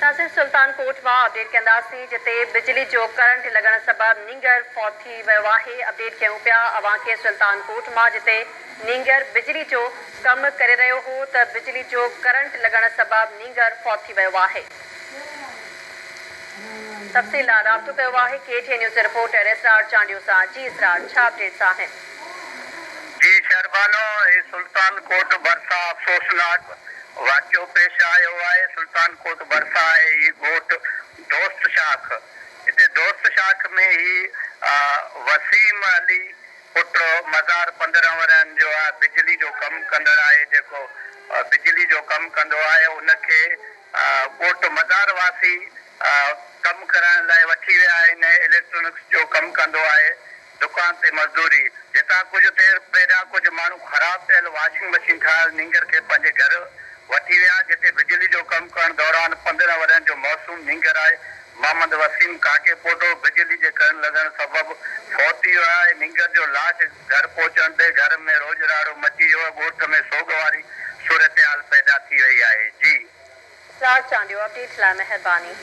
ॾिसंदासीं सुल्तानकोट मां अपडेट कंदासीं जिते बिजली जो करंट लॻण सबबि नींगर फौत थी वियो आहे। अपडेट कयूं पिया अवां खे सुल्तानकोट मां जिते नींगर बिजली जो कमु करे रहियो हो त बिजली जो करंट लॻण सबबि नींगर फौत थी वियो आहे। तफ़सील लाइ राब्तो कयो आहे KTN न्यूज़ रिपोर्टर इसरार चांडियो सां। जी इसरार, छा अपडेट्स आहिनि? जी शहरबानो, सुल्तानकोट भरिसां अफ़सोसनाक वाक़ियो पेश आयो आहे। सुल्तानकोट भरिसां आहे ही ॻोठ दोस्त शाख। हिते दोस्त शाख में ही वसीम अली पुट मज़ार 15 वरनि जो आहे, बिजली जो कमु कंदड़ आहे। जेको बिजली जो कमु कंदो आहे उनखे ॻोठ मज़ार वासी कमु करण लाइ वठी विया आहिनि। इलेक्ट्रॉनिक्स जो कमु कंदो आहे, दुकान ते मज़दूरी। जितां कुझु देरि पहिरियां कुझु माण्हू ख़राबु थियल वॉशिंग मशीन ठाहियल नींगर खे पंहिंजे घर वठी विया, जिते बिजली जो कमु करण दौरान 15 वरनि जो मौसूम नींगर आहे मोहम्मद वसीम काके पोटो बिजली जे करंट लॻण सबबि फौत थी वियो आहे। नींगर जो लाश घर पहुचण ते घर में रोजराड़ो मची वियो आहे। ॻोठ में सोग वारी सूरतहाल पैदा थी वई आहे। जी इसरार चांडियो, अपडेट लाइ महिरबानी।